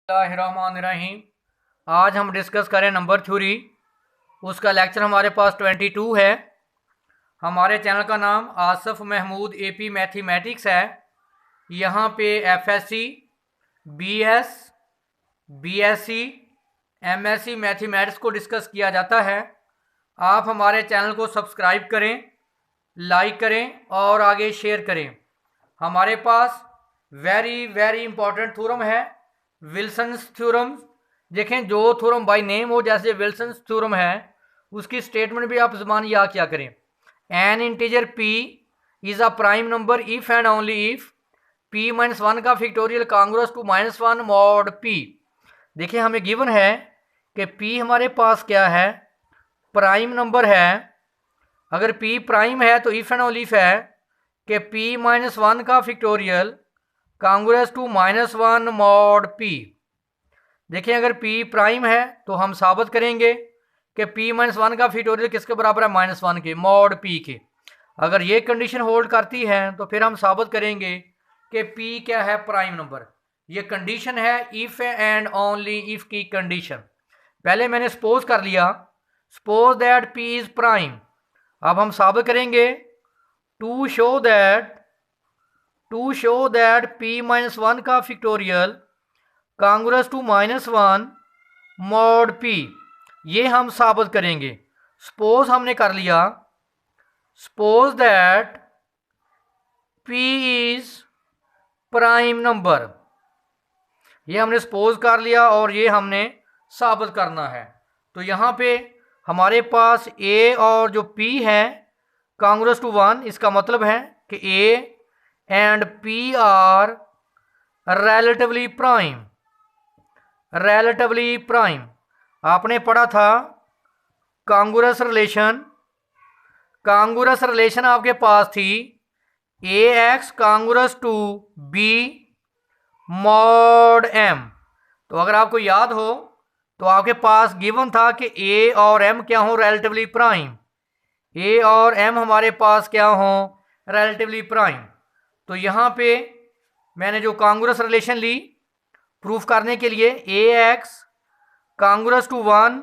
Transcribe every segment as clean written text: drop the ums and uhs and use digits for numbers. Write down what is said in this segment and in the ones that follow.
बिस्मिल्लाहिर्रहमानिर्रहीम। आज हम डिस्कस करें नंबर थ्योरी। उसका लेक्चर हमारे पास 22 है। हमारे चैनल का नाम आसफ महमूद एपी मैथमेटिक्स है। यहाँ पे FSc, BS, BSc, MSc mathematics को डिस्कस किया जाता है। आप हमारे चैनल को सब्सक्राइब करें, लाइक करें और आगे शेयर करें। हमारे पास वेरी वेरी इंपॉर्टेंट थ्योरम है, विल्सन्स थ्योरम। देखें, जो थ्योरम बाय नेम हो, जैसे विल्सन्स थ्योरम है, उसकी स्टेटमेंट भी आप ज़बानी याद किया करें। An integer p is a prime number if and only if p minus one का factorial कांग्रुअस to minus one mod p. देखिए, हमें गिवन है कि पी हमारे पास क्या है, प्राइम नंबर है। अगर पी प्राइम है तो इफ़ एंड ओनली इफ है कि पी माइनस वन का factorial कांग्रुअस to minus one mod p. देखिए, अगर पी प्राइम है तो हम साबित करेंगे कि पी माइनस वन का फैक्टोरियल किसके बराबर है, माइनस वन के, मॉड पी के। अगर ये कंडीशन होल्ड करती है तो फिर हम साबित करेंगे कि पी क्या है, प्राइम नंबर। ये कंडीशन है इफ एंड ओनली इफ की कंडीशन। पहले मैंने सपोज कर लिया, suppose that p is prime. अब हम साबित करेंगे to show that p minus one का factorial कांग्रुअस to minus one mod p. ये हम साबित करेंगे। सपोज हमने कर लिया, suppose that p is prime number. ये हमने सपोज कर लिया और ये हमने साबित करना है। तो यहाँ पे हमारे पास ए और जो पी है कांग्रुअस टू वन, इसका मतलब है कि a and p are relatively prime. आपने पढ़ा था कांग्रुअस रिलेशन आपके पास थी a x congruent to b mod m. तो अगर आपको याद हो तो आपके पास गिवन था कि ए और एम क्या हो, रिलेटिवली प्राइम। ए और एम हमारे पास क्या हो, रिलेटिवली प्राइम। तो यहाँ पे मैंने जो कांग्रुअस रिलेशन ली प्रूफ करने के लिए, a x congruent to one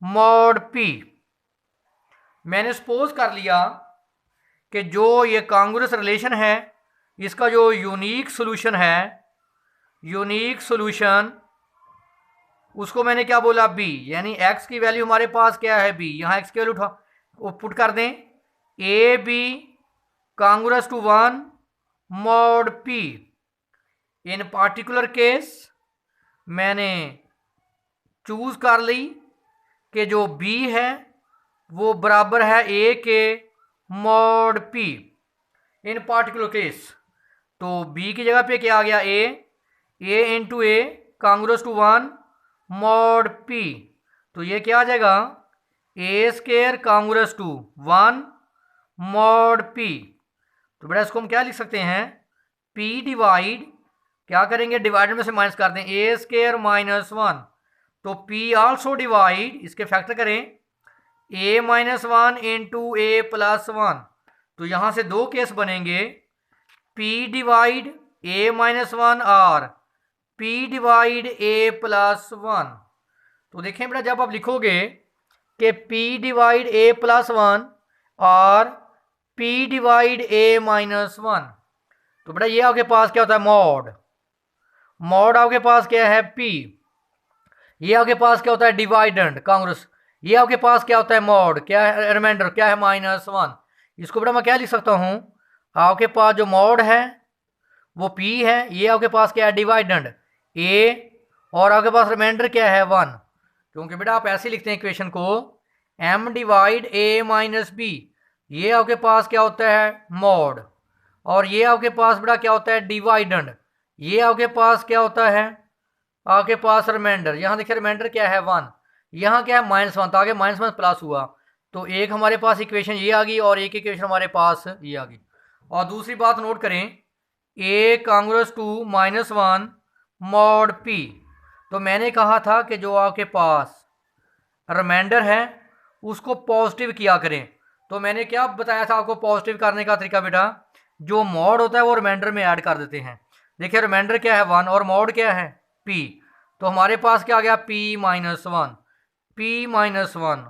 mod p, मैंने सपोज कर लिया कि जो ये कांग्रुअस रिलेशन है इसका जो यूनिक सोल्यूशन उसको मैंने क्या बोला, बी। यानी एक्स की वैल्यू हमारे पास क्या है, बी। यहाँ एक्स की वैल्यू पुट कर दें, a b congruent to one mod p. In particular case मैंने चूज कर ली कि जो बी है वो बराबर है ए के mod p. In particular case तो बी की जगह पे क्या आ गया, a into a congruent to one mod p. तो ये क्या आ जाएगा, a square congruent to one mod p. तो बेटा इसको हम क्या लिख सकते हैं, पी डिवाइड, क्या करेंगे, डिवाइडर में से माइनस कर दें, ए स्केयर माइनस वन। तो पी आल्सो डिवाइड, इसके फैक्टर करें, ए माइनस वन इंटू ए प्लस वन। तो यहाँ से दो केस बनेंगे, पी डिवाइड ए माइनस वन और पी डिवाइड ए प्लस वन। तो देखें बेटा, जब आप लिखोगे कि पी डिवाइड ए प्लस वन और पी डिवाइड ए माइनस वन, तो बेटा ये आपके पास क्या होता है, मॉड आपके पास क्या है, पी। ये आपके पास क्या होता है, डिवाइडेंड कांग्रुअस। ये आपके पास क्या होता है, मॉड, क्या है, रिमाइंडर क्या है, माइनस वन। इसको बेटा मैं क्या लिख सकता हूँ, आपके पास जो मॉड है वो पी है, ये आपके पास क्या है, डिवाइडेंड ए, और आपके पास रिमाइंडर क्या है, वन। क्योंकि बेटा आप ऐसे लिखते हैं इक्वेशन को, एम डिवाइड ए माइनस बी। ये आपके पास क्या होता है, मॉड, और ये आपके पास बेटा क्या होता है, डिवाइडेंड। ये आपके पास क्या होता है, आपके पास रिमाइंडर। यहाँ देखिए रिमाइंडर क्या है, वन। यहाँ क्या है, माइनस वन। तो आगे माइनस वन प्लस हुआ, तो एक हमारे पास इक्वेशन ये आ गई और एक इक्वेशन हमारे पास ये आ गई। और दूसरी बात नोट करें, a congruent to minus one mod p. तो मैंने कहा था कि जो आपके पास रिमाइंडर है उसको पॉजिटिव किया करें। तो मैंने क्या बताया था आपको पॉजिटिव करने का तरीका, बेटा जो मॉड होता है वो रिमाइंडर में ऐड कर देते हैं। देखिए रिमाइंडर क्या है, वन, और मॉड क्या है, पी। तो हमारे पास क्या आ गया p-1, p-1,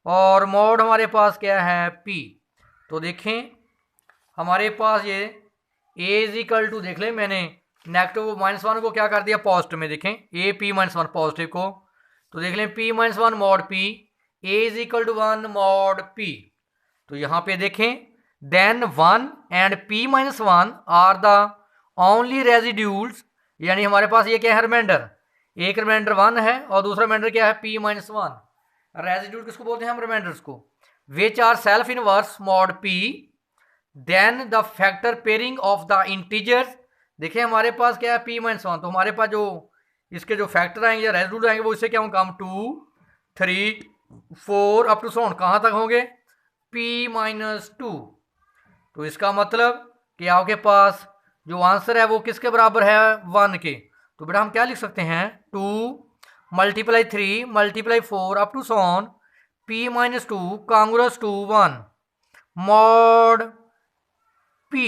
और मॉड हमारे पास क्या है p। तो देखें हमारे पास ये a इज इक्वल टू, देख लें मैंने नेगेटिव -1 को क्या कर दिया पॉजिटिव में, देखें a p-1 पॉजिटिव को, तो देख लें p-1 mod p, a is equal to 1 mod p। तो यहाँ पे देखें then 1 and p-1 are the only residuals, यानी हमारे पास ये क्या है रिमाइंडर, एक रिमाइंडर 1 है और दूसरा रिमाइंडर क्या है p-1। रेजिड्यूल किसको बोलते हैं हम, रिमाइंडर्स को, which are self inverse mod p, then the factor pairing of the integers. देखिए हमारे पास क्या है p-1, तो हमारे पास जो इसके जो फैक्टर आएंगे या रेजिड्यूल आएंगे वो इससे क्या होंगे, हम 2, 3, 4 अप टू सो ऑन कहाँ तक होंगे p-2। तो इसका मतलब कि आपके पास जो आंसर है वो किसके बराबर है 1 के। तो बेटा हम क्या लिख सकते हैं 2 × 3 × 4 up to so on p-2 congruent to 1 mod p।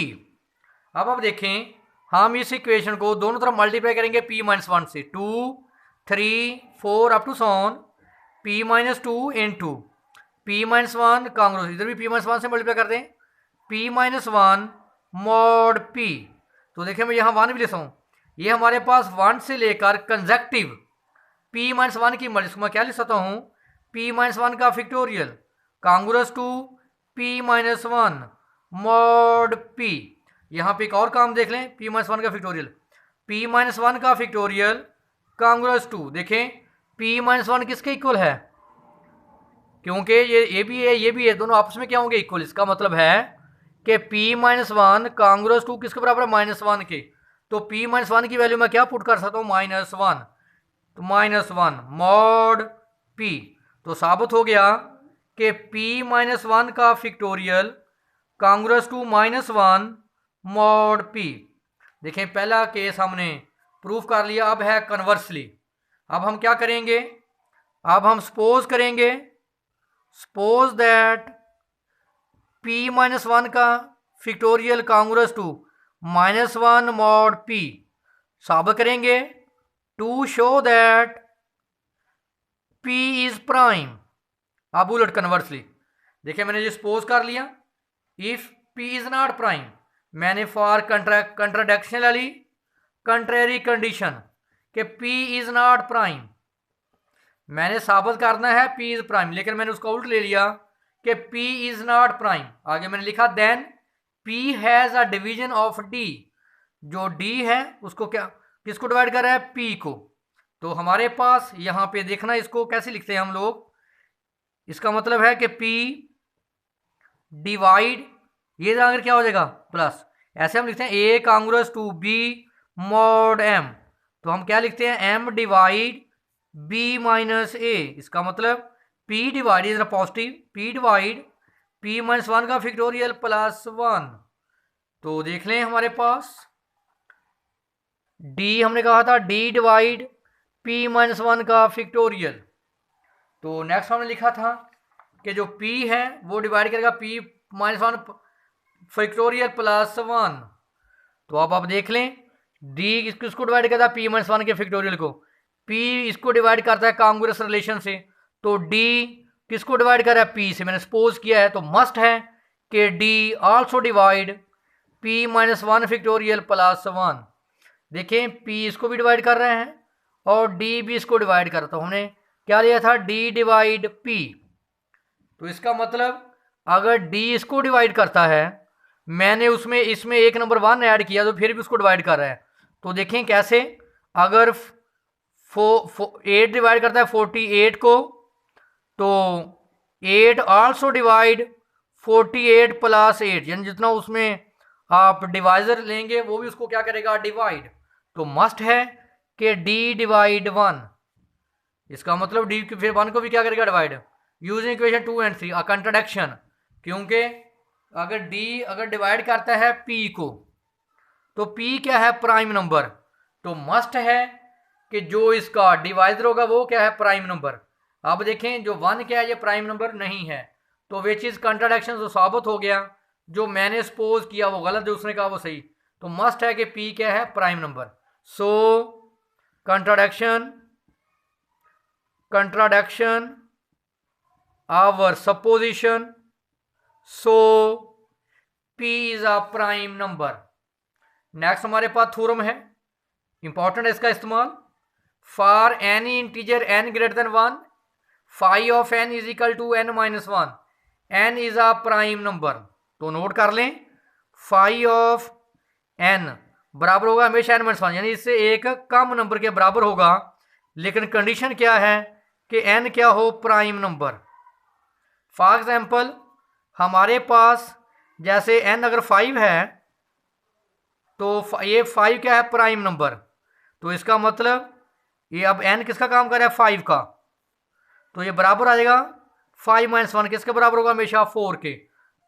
अब आप देखें हम इस इक्वेशन को दोनों तरफ मल्टीप्लाई करेंगे p-1 से, 2, 3, 4 up to so on p-2 into p-1 congruous, इधर भी p-1 से मल्टीप्लाई कर दें p-1 मॉड p। तो देखिए मैं यहाँ 1 भी लिखता हूँ, ये हमारे पास 1 से लेकर कंजेक्टिव p-1 की मल्टीप्लाई, मैं क्या लिख सकता हूँ p-1 का factorial कांग्रुअस to p-1 mod p। यहाँ पे एक और काम देख लें p-1 का फैक्टोरियल, p-1 का फैक्टोरियल कांग्रुअस टू, देखें p-1 किसके इक्वल है, क्योंकि ये भी है ये भी है, दोनों आपस में क्या होंगे इक्वल। इसका मतलब है कि p-1 कांग्रुअस टू किसके बराबर है -1 के। तो p-1 की वैल्यू मैं क्या पुट कर सकता हूँ -1, तो -1 मॉड p। तो साबित हो गया कि p-1 का फैक्टोरियल कांग्रुअस टू -1 मॉड p। देखें पहला केस हमने प्रूफ कर लिया, अब है कन्वर्सली। अब हम क्या करेंगे, अब हम सपोज करेंगे, सपोज दैट p-1 का फैक्टोरियल कांग्रुअस टू -1 मॉड p। साबित करेंगे to show that p is prime. अब उलट कन्वर्सली, देखिए मैंने ये सपोज कर लिया, if p is not prime, मैंने फॉर कंट्राडिक्शन वाली कंट्रेरी कंडीशन कि p इज नॉट प्राइम, मैंने साबित करना है p इज प्राइम, लेकिन मैंने उसका उल्ट ले लिया कि p इज नॉट प्राइम। आगे मैंने लिखा then p has a division of d, जो d है उसको क्या किसको डिवाइड कर रहा है p को। तो हमारे पास यहाँ पे देखना इसको कैसे लिखते हैं हम लोग, इसका मतलब है कि p डिवाइड, ये अगर क्या हो जाएगा प्लस, ऐसे हम लिखते हैं a congruent to b mod m, तो हम क्या लिखते हैं m डिवाइड b-a। इसका मतलब p divide is positive, p divide p-1 का फैक्टोरियल +1। तो देख लें हमारे पास d हमने कहा था d डिवाइड p-1 का फैक्टोरियल। तो नेक्स्ट हमने लिखा था कि जो p है वो डिवाइड करेगा p-1 फैक्टोरियल +1। तो अब आप देख लें d किसको डिवाइड करता है p-1 के फैक्टोरियल को, p इसको डिवाइड करता है कांग्रुअस रिलेशन से, तो d किसको डिवाइड कर रहा है p से, मैंने सपोज किया है, तो मस्ट है कि d also divide p-1 factorial +1। देखें p इसको भी डिवाइड कर रहे हैं और d भी इसको डिवाइड करता हूँ, हमने क्या लिया था d डिवाइड p। तो इसका मतलब अगर d इसको डिवाइड करता है, मैंने उसमें इसमें एक नंबर 1 ऐड किया तो फिर भी उसको डिवाइड कर रहा है। तो देखें कैसे, अगर 8 डिवाइड करता है 48 को, तो 8 आल्सो डिवाइड 48 +8, यानी जितना उसमें आप डिवाइजर लेंगे वो भी उसको क्या करेगा डिवाइड। तो मस्ट है कि d डिवाइड 1, इसका मतलब d फिर 1 को भी क्या करेगा divide, using equation 2 and 3 a contradiction, क्योंकि अगर d अगर डिवाइड करता है p को, तो p क्या है प्राइम नंबर, तो मस्ट है कि जो इसका डिवाइजर होगा वो क्या है प्राइम नंबर। अब देखें जो 1 क्या है ये प्राइम नंबर नहीं है, तो विच इज कंट्राडिक्शन, जो साबित हो गया, जो मैंने सपोज किया वो गलत, जो उसने कहा वो सही। तो मस्ट है कि p क्या है prime number. So contradiction contradiction our supposition, so p is a prime number। Next हमारे पास थ्योरम है, इंपॉर्टेंट है इसका इस्तेमाल। For any integer n greater than 1 phi of n is equal to n minus 1 n is a prime number. तो note कर लें, phi of n बराबर होगा हमेशा n माइनस 1, यानी इससे एक कम नंबर के बराबर होगा, लेकिन कंडीशन क्या है कि n क्या हो, प्राइम नंबर। फॉर एग्जाम्पल हमारे पास जैसे n अगर 5 है तो ये 5 क्या है, प्राइम नंबर। तो इसका मतलब ये अब n किसका काम कर रहा है, 5 का, तो ये बराबर आ जाएगा 5 माइनस 1 किसके बराबर होगा, हमेशा 4 के।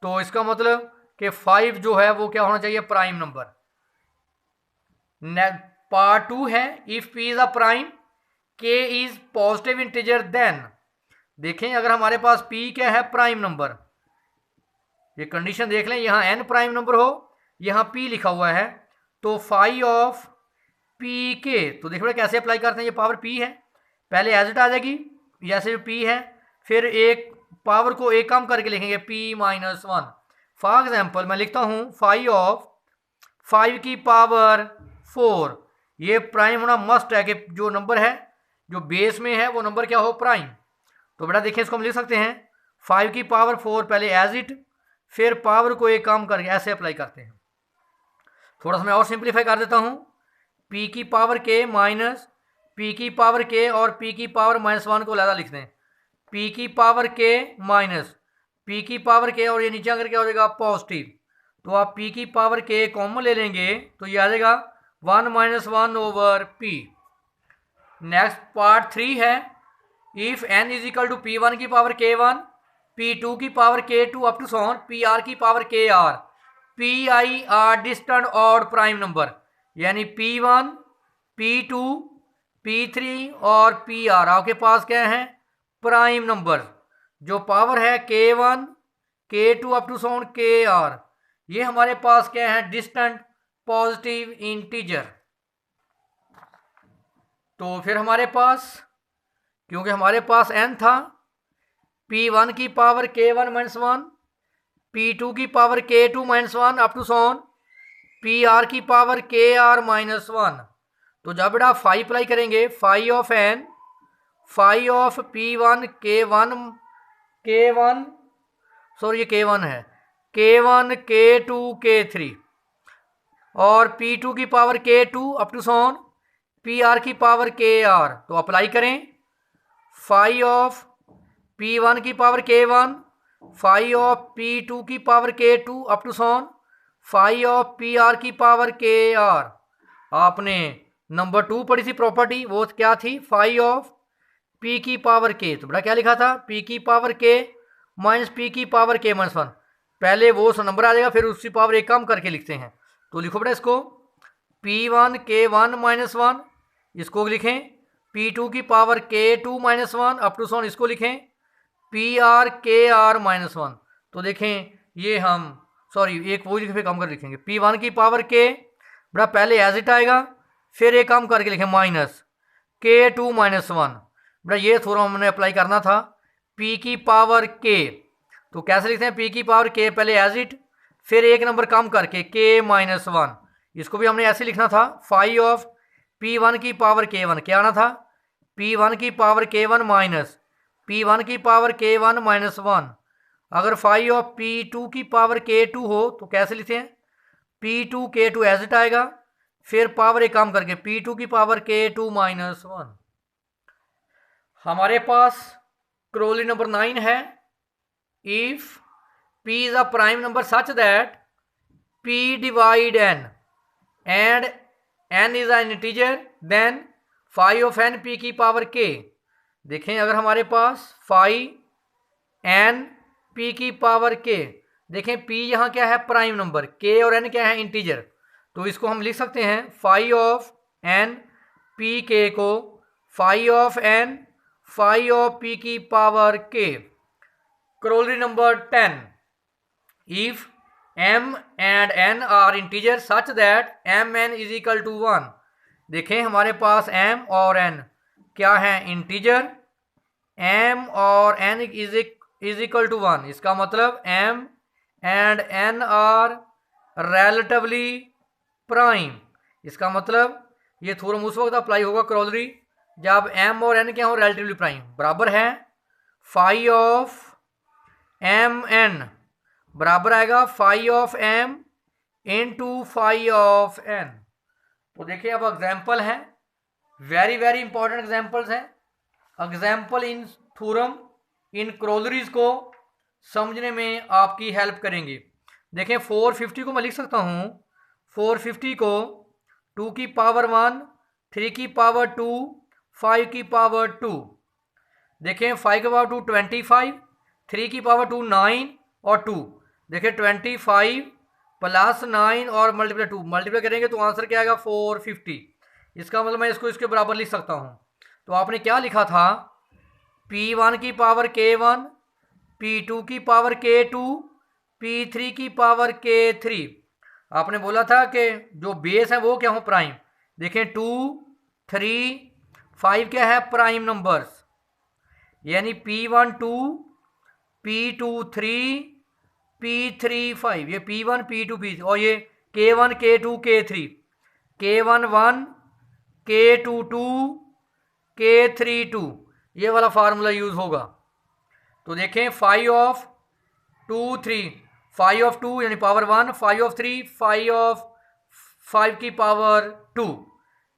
तो इसका मतलब कि 5 जो है वो क्या होना चाहिए, प्राइम नंबर। पार्ट 2 है, if p is a prime k is positive integer then. देखें अगर हमारे पास p क्या है, प्राइम नंबर, ये कंडीशन देख लें, यहाँ n प्राइम नंबर हो, यहाँ p लिखा हुआ है, तो फाई ऑफ p के, तो देखो कैसे अप्लाई करते हैं, ये पावर p है, पहले एज इट आ जाएगी जैसे p है, फिर एक पावर को एक कम करके लिखेंगे p माइनस 1। फॉर एग्जाम्पल मैं लिखता हूँ फाई ऑफ 5 की पावर 4, ये प्राइम होना मस्ट है कि जो नंबर है जो बेस में है वो नंबर क्या हो, प्राइम। तो बेटा देखिए इसको हम लिख सकते हैं 5 की पावर 4 पहले एज इट, फिर पावर को एक काम करके ऐसे अप्लाई करते हैं। थोड़ा सा मैं और सिंप्लीफाई कर देता हूँ, p की पावर k माइनस p की पावर k और p की पावर माइनस 1 को अलग लिख दें, p की पावर k माइनस p की पावर k, और ये नीचे अगर क्या हो जाएगा, पॉजिटिव। तो आप p की पावर k कॉमन ले लेंगे तो ये आ जाएगा 1 minus 1 over p। Next part 3 है, if n is equal to p1 की पावर k1, p2 की power k2 up to so on pr की power kr, pi are distant odd prime number, यानी p1 p2 p3 और pr आपके पास क्या है, prime number. जो पावर है k1 k2 up to so on kr, ये हमारे पास क्या है, डिस्टेंट पॉजिटिव इंटीजर। तो फिर हमारे पास, क्योंकि हमारे पास n था, p1 की पावर k1 माइनस 1, p2 की power k2 minus 1 up to so on pr की पावर kr माइनस 1। तो जब बेटा फाई अप्लाई करेंगे, phi of n, phi of p1 k1 sorry ये k1 है, k1 k2 k3 और p2 की power k2 up to so on pr की पावर kr। तो अप्लाई करें, फाई ऑफ p1 की power k1, phi of p2 की power k2 up to so on phi of pr की पावर kr। आपने number 2 पढ़ी थी प्रॉपर्टी, वो क्या थी, फाई ऑफ p की पावर k। तो बड़ा क्या लिखा था, p की पावर k माइनस p की पावर k माइनस 1, पहले वो नंबर आ जाएगा फिर उसकी पावर एक कम करके लिखते हैं। तो लिखो बेटा इसको p1 k1 माइनस 1, इसको लिखें p2 की power k2 minus 1 up to so on, इसको लिखें pr kr माइनस 1। तो देखें ये हम सॉरी एक वो लिखे कम कर लिखेंगे, p1 की पावर k बड़ा पहले एज इट आएगा, फिर एक कम करके लिखें माइनस k2 माइनस 1। बड़ा ये थोड़ा हमने अप्लाई करना था p की पावर k। तो कैसे लिखते हैं, p की पावर k पहले एज इट, फिर एक नंबर कम करके k माइनस 1, इसको भी हमने ऐसे लिखना था, फाई ऑफ p1 की पावर k1, क्या आना था, p1 की पावर k1 माइनस p1 की पावर k1 माइनस 1। अगर फाई ऑफ p2 की पावर k2 हो तो कैसे लिखते हैं, p2 k2 एज इट आएगा, फिर पावर एक काम करके p2 की पावर k2 माइनस 1। हमारे पास क्रोली नंबर 9 है, if p is a prime number such that p divide n and n is an integer then phi of n p की power k। देखें अगर हमारे पास फाई n p की power k, देखें p यहाँ क्या है, प्राइम नंबर, k और n क्या है, इंटीजर। तो इसको हम लिख सकते हैं phi of n p k को phi of n phi of p की power k। Corollary number 10, if m and n are integer such that mn is equal to 1। देखें हमारे पास m और n क्या है, इंटीजर, m और n is equal to 1, इसका मतलब m and n are relatively prime. इसका मतलब ये थ्योरम उस वक्त अप्लाई होगा क्रॉलरी जब m और n क्या हो रिलेटिवली प्राइम, बराबर है फाई ऑफ एम एन, बराबर आएगा phi of m into phi of n। तो देखिए अब एग्जाम्पल है, वेरी वेरी इंपॉर्टेंट एग्जाम्पल्स हैं। एग्जाम्पल इन थ्योरम इन क्रोलरीज को समझने में आपकी हेल्प करेंगे। देखें 450 को मैं लिख सकता हूँ, 450 को 2 की पावर 1, 3 की पावर 2, 5 की पावर 2। देखें 5 की पावर 2 25, 3 की पावर 2 9 और 2। देखें 25 प्लस 9 और मल्टीप्लाई 2, मल्टीप्लाई करेंगे तो आंसर क्या आएगा 450। इसका मतलब मैं इसको इसके बराबर लिख सकता हूँ। तो आपने क्या लिखा था, P1 की पावर K1, P2 की पावर K2, P3 की पावर K3। आपने बोला था कि जो बेस है वो क्या हो प्राइम। देखें 2, 3, 5 क्या है प्राइम नंबर्स, यानी P1 2, P2 3, P3 5, ये P1 P2 P3 और ये K1 K2 K3, K1 1, K2 2, K3 2, ये वाला फार्मूला यूज होगा। तो देखें 5 ऑफ 2 3, 5 ऑफ 2 यानी पावर 1, 5 ऑफ 3, 5 ऑफ 5 की पावर 2।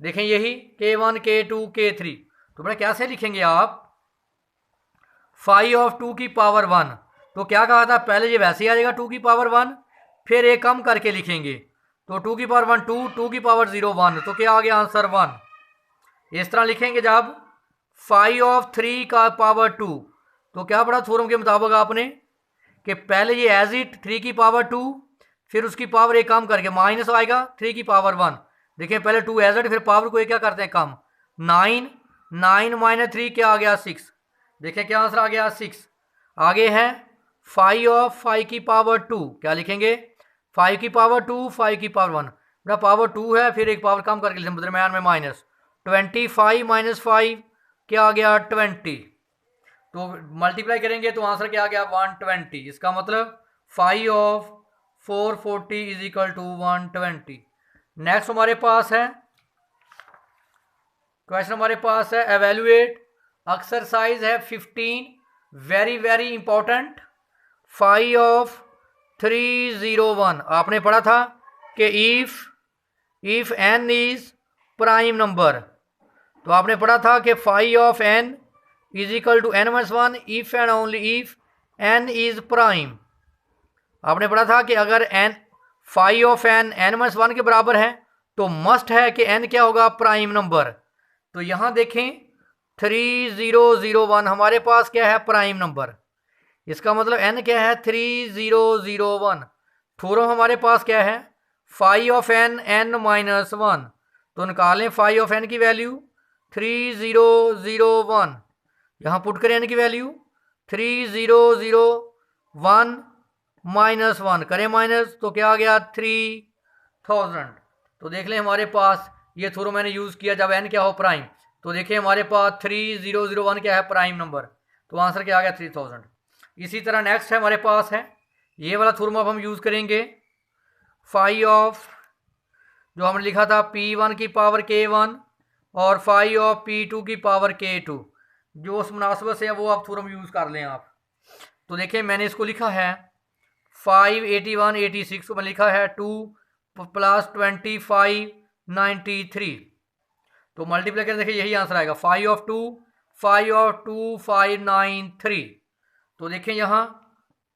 देखें यही K1 K2 K3। तो बड़ा कैसे लिखेंगे आप 5 ऑफ 2 की पावर 1, तो क्या कहा था पहले ये वैसे ही आ जाएगा 2 की पावर 1, फिर एक कम करके लिखेंगे तो 2 की पावर 1 2, 2 की पावर 0 1, तो क्या आ गया आंसर 1। इस तरह लिखेंगे जब 5 ऑफ 3 का पावर 2, तो क्या पढ़ा थ्योरम के मुताबिक आपने कि पहले ये एज इट 3 की पावर 2, फिर उसकी पावर एक कम करके माइनस आएगा 3 की पावर 1। देखिए पहले 2 एज इट, फिर पावर को एक क्या करते हैं कम, 9, 9 माइनस 3 क्या आ गया 6। देखिए क्या आंसर आ गया 6। आगे है 5 ऑफ 5 की पावर 2, क्या लिखेंगे 5 की पावर 2, 5 की पावर 1, बेटा पावर 2 है फिर एक पावर कम करके दरम्यान में माइनस, 25 माइनस 5 क्या आ गया 20। तो मल्टीप्लाई करेंगे तो आंसर क्या आ गया 120। इसका मतलब 5 of 440 is equal to 120। Next हमारे पास है क्वेश्चन, हमारे पास है एवेल्युएट एक्सरसाइज है 15, वेरी वेरी इंपॉर्टेंट। 5 ऑफ 301 आपने पढ़ा था कि if n is prime number, तो आपने पढ़ा था कि 5 of n is equal to n minus 1 if and only if n is prime. आपने पढ़ा था कि अगर n 5 of n n minus 1 के बराबर है तो मस्ट है कि n क्या होगा प्राइम नंबर। तो यहां देखें 3001 हमारे पास क्या है प्राइम नंबर, इसका मतलब n क्या है 3001। थ्योरम हमारे पास क्या है 5 ऑफ n n माइनस 1, तो निकालें 5 ऑफ n की वैल्यू 3001, यहाँ पुट करें n की वैल्यू 3001 माइनस 1 करें माइनस, तो क्या आ गया 3000। तो देख लें हमारे पास ये थ्योरम मैंने यूज़ किया जब n क्या हो प्राइम, तो देखिए हमारे पास 3001 क्या है प्राइम नंबर, तो आंसर क्या आ गया 3000। इसी तरह नेक्स्ट है हमारे पास है ये वाला थ्योरम अब हम यूज़ करेंगे 5 ऑफ जो हमने लिखा था P1 की पावर K1 और 5 ऑफ P2 की पावर K2, जो उस मुनासिबत से है वो आप थ्योरम यूज़ कर लें आप। तो देखिए मैंने इसको लिखा है 581 86 को मैंने लिखा है 2 प्लस 25 93, तो मल्टीप्लाई करके देखिए यही आंसर आएगा 5 ऑफ 2 593। तो देखिए यहाँ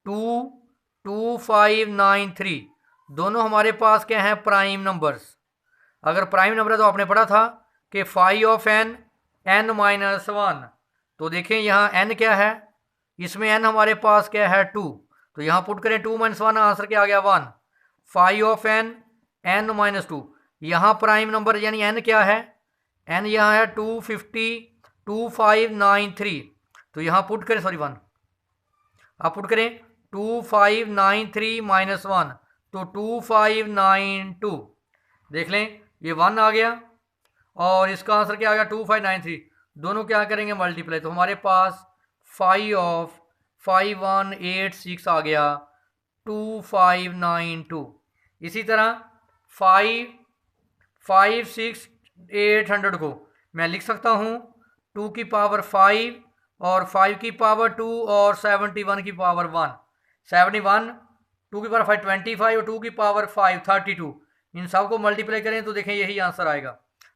2593 दोनों हमारे पास क्या हैं प्राइम नंबर्स। अगर प्राइम नंबर है तो आपने पढ़ा था कि 5 ऑफ n n माइनस 1, तो देखें यहाँ n क्या है, इसमें n हमारे पास क्या है 2, तो यहाँ पुट करें 2 माइनस 1 आंसर क्या आ गया 1। 5 ऑफ n n माइनस 2, यहाँ प्राइम नंबर यानी n क्या है, n यहाँ है 2593, तो यहाँ पुट करें 1, आप पुट करें 2593 माइनस 1, तो 2592। देख लें ये 1 आ गया और इसका आंसर क्या आ गया 2593, दोनों क्या करेंगे मल्टीप्लाई, तो हमारे पास 5186 आ गया 2592। इसी तरह 800 को मैं लिख सकता हूँ 2 की पावर 5 और 5 की पावर 2 और 71 की पावर 1। 71 2 की पावर 5 25 और 2 की पावर 5 32। इन सब को मल्टीप्लाई करें तो देखें यही आंसर आएगा।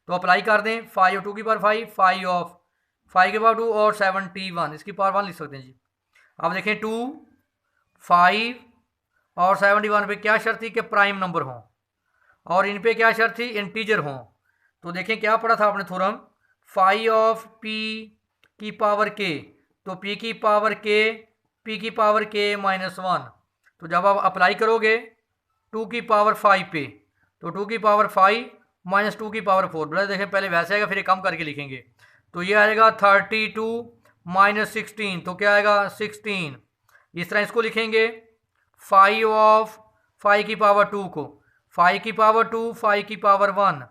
तो अप्लाई कर दें 5 और 2 की पावर 5 5 ऑफ 5 की पावर 2 और 71 इसकी पावर 1 लिख सकते हैं जी। अब देखें 2 5 और 71 पे क्या शर्त थी कि प्राइम नंबर हों और इन पे क्या शर्त थी इंटीजर हों। तो देखें क्या पढ़ा था आपने थ्योरम 5 ऑफ p की पावर k, तो p की पावर k p की पावर k -1। तो जब आप अप्लाई करोगे 2 की पावर 5 पे तो 2 की पावर 5 माइनस 2 की पावर 4 बड़ा देखें पहले वैसे आएगा फिर ये कम करके लिखेंगे तो ये आएगा 32 माइनस 16 तो क्या आएगा 16। इस तरह इसको लिखेंगे 5 ऑफ 5 की पावर 2 को 5 की पावर 2 5 की पावर 1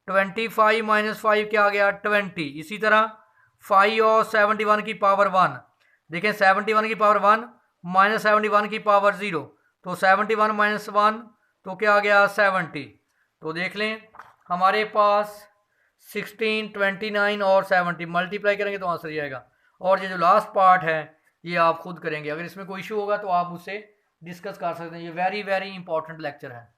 25 माइनस 5 क्या आ गया 20। इसी तरह 5 और 71 की पावर 1 देखें 71 की पावर 1 माइनस 71 की पावर 0 तो 71 माइनस 1 तो क्या आ गया 70। तो देख लें हमारे पास 16 29 और 70 मल्टीप्लाई करेंगे तो आंसर ये आएगा। और ये जो लास्ट पार्ट है ये आप खुद करेंगे, अगर इसमें कोई इशू होगा तो आप उससे डिस्कस कर सकते हैं। ये वेरी वेरी इंपॉर्टेंट लेक्चर है।